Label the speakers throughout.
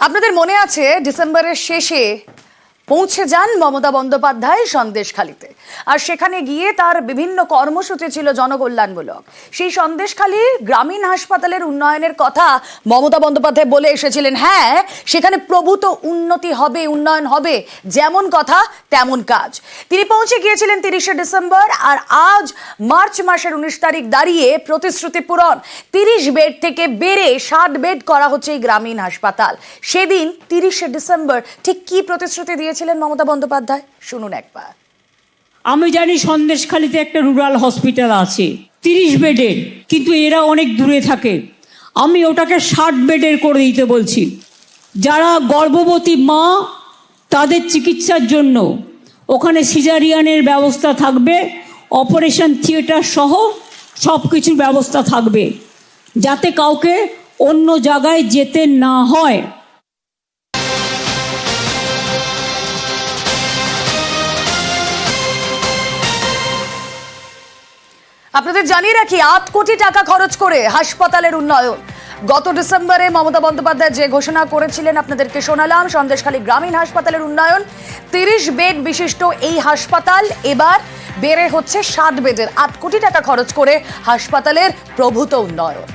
Speaker 1: আপনাদের মনে আছে ডিসেম্বরের শেষে পৌঁছে যান মমতা বন্দ্যোপাধ্যায় সন্দেশখালীতে, আর সেখানে গিয়ে তার বিভিন্ন কর্মসূচি ছিল জনকল্যাণমূলক। সেই সন্দেশখালী গ্রামীণ হাসপাতালের উন্নয়নের কথা মমতা বন্দ্যোপাধ্যায় বলে এসেছিলেন। হ্যাঁ, সেখানে প্রভূত উন্নতি হবে, উন্নয়ন হবে, যেমন কথা তেমন কাজ। তিনি পৌঁছে গিয়েছিলেন 30শে ডিসেম্বর, আর আজ মার্চ মাসের 19 তারিখ দাঁড়িয়ে প্রতিশ্রুতি পূরণ। 30 বেড থেকে বেড়ে 60 বেড করা হচ্ছে এই গ্রামীণ হাসপাতাল। সেদিন 30শে ডিসেম্বর ঠিক কি প্রতিশ্রুতি দিয়েছিলেন মমতা বন্দ্যোপাধ্যায়, শুনুন একবার।
Speaker 2: আমি জানি সন্দেশখালীতে একটা রুরাল হসপিটাল আছে 30 বেডের, কিন্তু এরা অনেক দূরে থাকে। আমি ওটাকে 60 বেডের করে দিতে বলছি। যারা গর্ভবতী মা তাদের চিকিৎসার জন্য ওখানে সিজারিয়ানের ব্যবস্থা থাকবে, অপারেশন থিয়েটার সহ সব কিছুর ব্যবস্থা থাকবে, যাতে কাউকে অন্য জায়গায় যেতে না হয়।
Speaker 1: আপনাদের জানিয়ে রাখি, 8 কোটি টাকা খরচ করে হাসপাতালের উন্নয়ন। গত ডিসেম্বরে মমতা বন্দ্যোপাধ্যায় যে ঘোষণা করেছিলেন আপনাদেরকে শোনালাম, সন্দেশখালী গ্রামীণ হাসপাতালের উন্নয়ন। 30 বেড বিশিষ্ট এই হাসপাতাল এবার বেড়ে হচ্ছে 60 বেডের। 8 কোটি টাকা খরচ করে হাসপাতালের প্রভূত উন্নয়ন।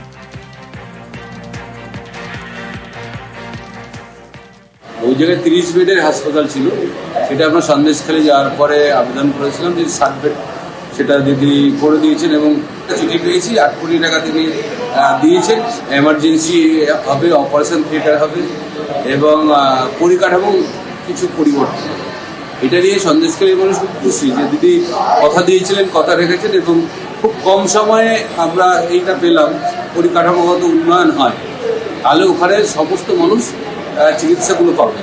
Speaker 3: ওই জায়গায় 30 বেডের হাসপাতাল ছিল, সেটা আমরা সন্দেশখালী যাওয়ার পরে আবেদন করেছিলাম যে 60 বেড সেটা দিদি করে দিয়েছেন, এবং চিঠি পেয়েছি। 8 কোটি টাকা তিনি দিয়েছেন। এমার্জেন্সি হবে, অপারেশন থিয়েটার হবে, এবং পরিকাঠামো কিছু পরিবর্তন। এটা নিয়ে সন্দেশখালীর মানুষ খুব খুশি যে দিদি কথা দিয়েছিলেন, কথা রেখেছেন, এবং খুব কম সময়ে আমরা এইটা পেলাম। পরিকাঠামোগত উন্নয়ন হয়, তাহলে ওখানে সমস্ত মানুষ চিকিৎসাগুলো পাবে।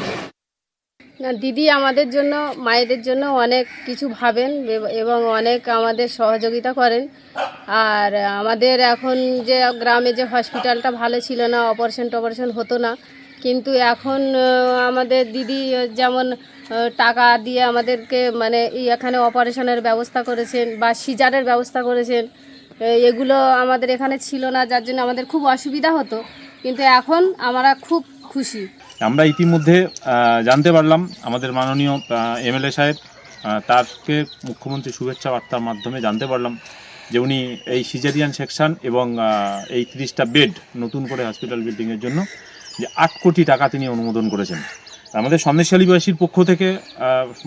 Speaker 4: না, দিদি আমাদের জন্য, মায়েদের জন্য অনেক কিছু ভাবেন এবং অনেক আমাদের সহযোগিতা করেন। আর আমাদের এখন যে গ্রামে যে হসপিটালটা ভালো ছিল না, অপারেশন হতো না, কিন্তু এখন আমাদের দিদি যেমন টাকা দিয়ে আমাদেরকে মানে এখানে অপারেশনের ব্যবস্থা করেছেন বা সিজারের ব্যবস্থা করেছেন। এগুলো আমাদের এখানে ছিল না, যার জন্য আমাদের খুব অসুবিধা হতো, কিন্তু এখন আমরা খুব খুশি।
Speaker 5: আমরা ইতিমধ্যে জানতে পারলাম আমাদের মাননীয় এমএলএ সাহেব, তারকে মুখ্যমন্ত্রী শুভেচ্ছা বার্তার মাধ্যমে জানতে পারলাম যে উনি এই সিজারিয়ান সেকশন এবং এই 30টা বেড নতুন করে হসপিটাল বিল্ডিংয়ের জন্য যে 8 কোটি টাকা তিনি অনুমোদন করেছেন। আমাদের সন্দেশখালীবাসীর পক্ষ থেকে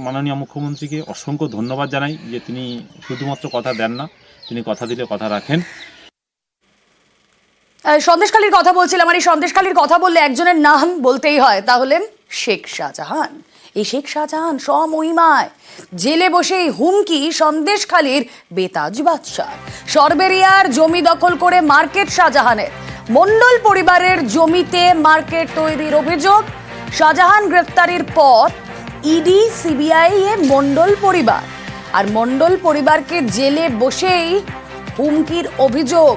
Speaker 5: মাননীয় মুখ্যমন্ত্রীকে অসংখ্য ধন্যবাদ জানাই যে তিনি শুধুমাত্র কথা দেন না, তিনি কথা দিলে কথা রাখেন।
Speaker 1: সন্দেশখালীর কথা বলছিলাম, আর এই সন্দেশখালীর কথা বললে একজনের নাম বলতেই হয়, তা হলেন শেখ শাহজাহান। এই শেখ শাহজাহান স্বমহিমায় জেলে বসেই হুমকি সন্দেশখালীর বেতাজ বাদশাহ। সরবেরিয়ার জমি দখল করে মার্কেট শাহজাহানের। মন্ডল পরিবারের জমিতে মার্কেট তৈরির অভিযোগ। শাহজাহান গ্রেফতারির পর ইডি সিবিআই এ মন্ডল পরিবার, আর মন্ডল পরিবারকে জেলে বসেই হুমকির অভিযোগ।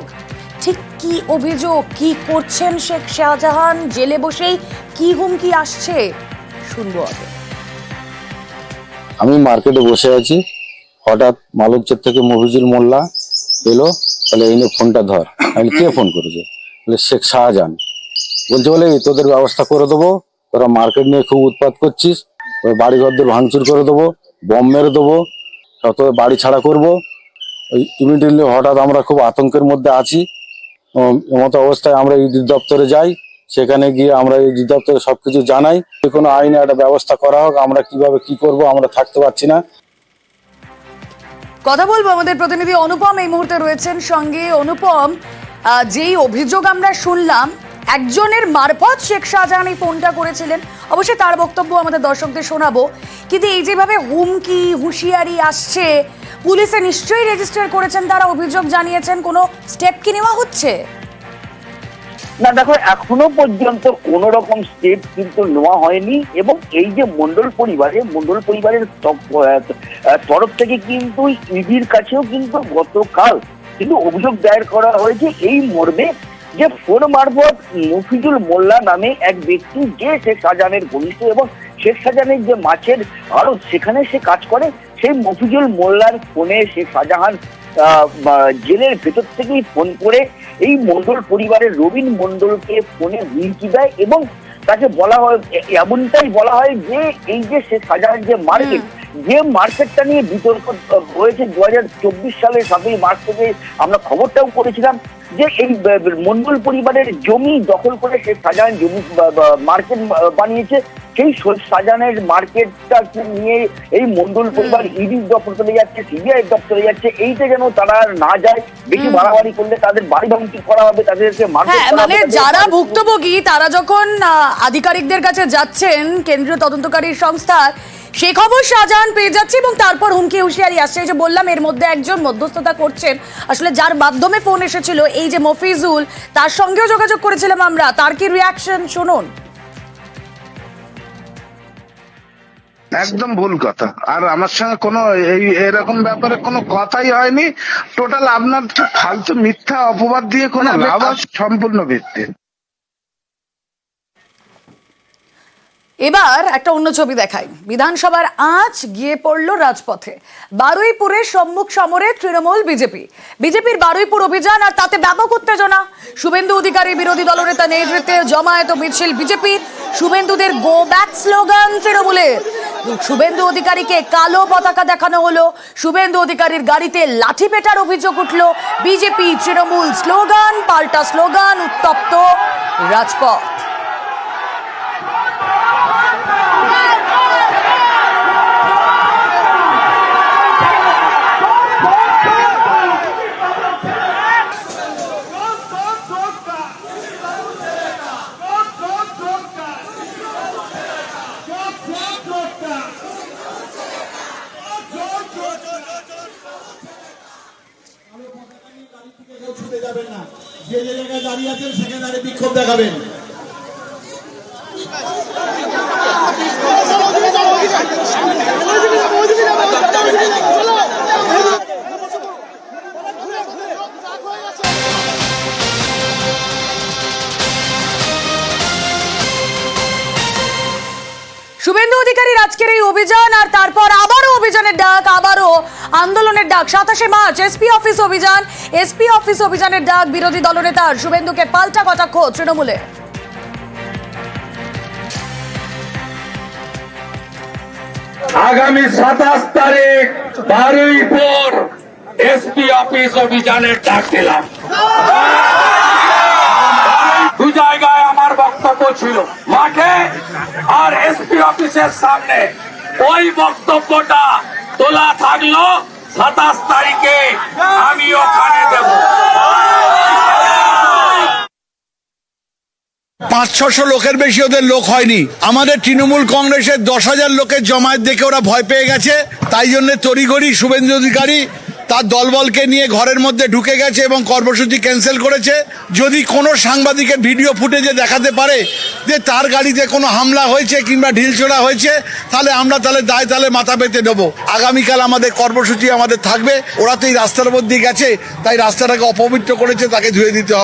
Speaker 1: ঠিক কি অভিযোগ, কি করছেন শেখ শাহজাহান, জেলে বসেই কি হুমকি আসছে, শুনবো আগে।
Speaker 6: আমি মার্কেটে বসে আছি, হঠাৎ মালঞ্চের থেকে মফিজুল মোল্লা এলো, তাহলে এই নিয়ে ফোনটা ধর। আমি কে ফোন করেছে? বলে শেখ শাহজাহান। বলছে বলে তোদের ব্যবস্থা করে দেবো, তোরা মার্কেট নিয়ে খুব উৎপাত করছিস, বাড়ি ঘরদের ভাঙচুর করে দেবো, বম মেরে দেবো, তোদের বাড়ি ছাড়া করবো। ওই ইমিডিয়েটলি হঠাৎ আমরা খুব আতঙ্কের মধ্যে আছি। এমতো অবস্থায় আমরা ইডি দপ্তরে যাই, সেখানে গিয়ে আমরা ইডি দপ্তরে সবকিছু জানাই, যে কোনো আইনে একটা ব্যবস্থা করা হোক। আমরা কিভাবে কি করব আমরা থাকতে পারছি না।
Speaker 1: কথা বলবো, আমাদের প্রতিনিধি অনুপম এই মুহূর্তে রয়েছেন সঙ্গে। অনুপম, যেই অভিযোগ আমরা শুনলাম, একজনের মারফত শেখ শাহজাহান এই ফোনটা করেছিলেন, অবশ্যই তার বক্তব্য আমাদের দর্শকদের শোনাবো, কিন্তু এই যেভাবে হুমকি হুঁশিয়ারি আসছে, পুলিশে নিশ্চয়ই রেজিস্টার করেছেন, তারা অভিযোগ জানিয়েছেন, কোনো স্টেপ কি নেওয়া হচ্ছে?
Speaker 7: না দেখো, এখনো পর্যন্ত কোন রকম স্টেপ কিন্তু নেওয়া হয়নি। এবং এই যে মন্ডল পরিবারের তরফ থেকে কিন্তু ইডির কাছেও কিন্তু গতকাল কিন্তু অভিযোগ দায়ের করা হয়েছে এই মর্মে, যে ফোন মারফত মফিজুল মোল্লা নামে এক ব্যক্তি, যে শেখ শাহজাহানের ঘনিষ্ঠ এবং শেখ শাহজাহানের যে মাছের আড়ত সেখানে সে কাজ করে, সেই মফিজুল মোল্লার ফোনে শেখ শাহজাহান জেলের ভেতর থেকেই ফোন করে এই মন্ডল পরিবারের রবিন মন্ডলকে ফোনে হুমকি দেয় এবং তাকে বলা হয়, এমনটাই বলা হয় যে এই যে শেখ শাহজাহান যে মার্কেট, যে মার্কেটটা নিয়ে বিতর্ক হয়েছে 2024 সালের 7ই মার্চ থেকে আমরা খবরটাও করেছিলাম যে এই মন্ডল পরিবারের জমি দখল করে শেখ শাহজাহান জমি মার্কেট বানিয়েছে। সেই শাহজাহানের মার্কেটটাকে নিয়ে এই মন্ডল পরিবার ইডির দপ্তরে চলে যাচ্ছে, সিবিআই দপ্তরে যাচ্ছে। এইটা যেন তারা না যায়, বেশি বাড়াবাড়ি করলে তাদের বাড়ি ভাঙচুর করা হবে, তাদেরকে
Speaker 1: মানে যারা ভুক্তভোগী তারা যখন আধিকারিকদের কাছে যাচ্ছেন কেন্দ্রীয় তদন্তকারী সংস্থার, সে খবর শাহজাহান পেয়ে যাচ্ছে এবং তারপর হুমকি হুঁশিয়ারি আসছে। এই যে বললাম এর মধ্যে একজন মধ্যস্থতা করছেন, আসলে যার মাধ্যমে ফোন এসেছিল এই যে মফিজুল, তার সঙ্গেও যোগাযোগ করেছিলাম আমরা, তার কি রিয়াকশন শুনুন।
Speaker 8: একদম ভুল কথা, আর আমার সঙ্গে কোনো এরকম ব্যাপারে কোনো কথাই হয়নি। টোটাল আপনার ফালতু মিথ্যা অপবাদ দিয়ে কোনো লাভ সম্পূর্ণ ভিত্তি।
Speaker 1: এবার একটা অন্য ছবি দেখাই। বিধানসভার আঁচ গিয়ে পড়ল রাজপথে। বারুইপুরের সম্মুখ সমরে তৃণমূল বিজেপির বারুইপুর অভিযান, আর তাতে ব্যাপক উত্তেজনা। শুভেন্দু অধিকারী বিরোধী দলনেতা নেতৃত্বে জমায়েত মিছিল বিজেপির। শুভেন্দুদের গো ব্যাক স্লোগান তৃণমূলের। শুভেন্দু অধিকারীকে কালো পতাকা দেখানো হলো, শুভেন্দু অধিকারীর গাড়িতে লাঠি পেটার অভিযোগ উঠল। বিজেপি তৃণমূল স্লোগান পাল্টা স্লোগান, উত্তপ্ত রাজপথ।
Speaker 9: যে জায়গায় দাঁড়িয়ে আছেন সেখানে দাঁড়িয়ে বিক্ষোভ দেখাবেন।
Speaker 1: শুভেন্দু অধিকারীর আজকের এই অভিযান, আর তারপর আবারও অভিযানের ডাক, আবারও আন্দোলনের ডাক। 27শে মার্চ এসপি অফিস অভিযানের ডাক বিরোধী দলনেতার। শুভেন্দুকে পাল্টা কটাক্ষ তৃণমূলে।
Speaker 10: আগামী 27 তারিখ বারুইপুর এসপি অফিস অভিযানের ডাক দিলাম। দু জায়গায় আমার বক্তব্য ছিল, মাঠে আর এসপি অফিসের সামনে। ওই বক্তব্যটা তোলা থাকলো 27 তারিখে আমি ওখানে দেব।
Speaker 11: 500-600 লোকের বেশি ওদের লোক হয়নি। আমাদের তৃণমূল কংগ্রেসের 10,000 লোকের জমায়েত দেখে ওরা ভয় পেয়ে গেছে, তাই জন্য তড়িঘড়ি শুভেন্দু অধিকারী তার দলবলকে নিয়ে ঘরের মধ্যে ঢুকে গেছে এবং কর্মসূচি ক্যান্সেল করেছে। যদি কোনো সাংবাদিকের ভিডিও ফুটেজে দেখাতে পারে যে তার গাড়িতে কোনো হামলা হয়েছে কিংবা ঢিলছোড়া হয়েছে, তাহলে আমরা দায় মাথা পেতে নেবো। আগামীকাল আমাদের কর্মসূচি আমাদের থাকবে। ওরা তো এই রাস্তার মধ্যে গেছে, তাই রাস্তাটাকে অপবিত্র করেছে, তাকে ধুয়ে দিতে হবে।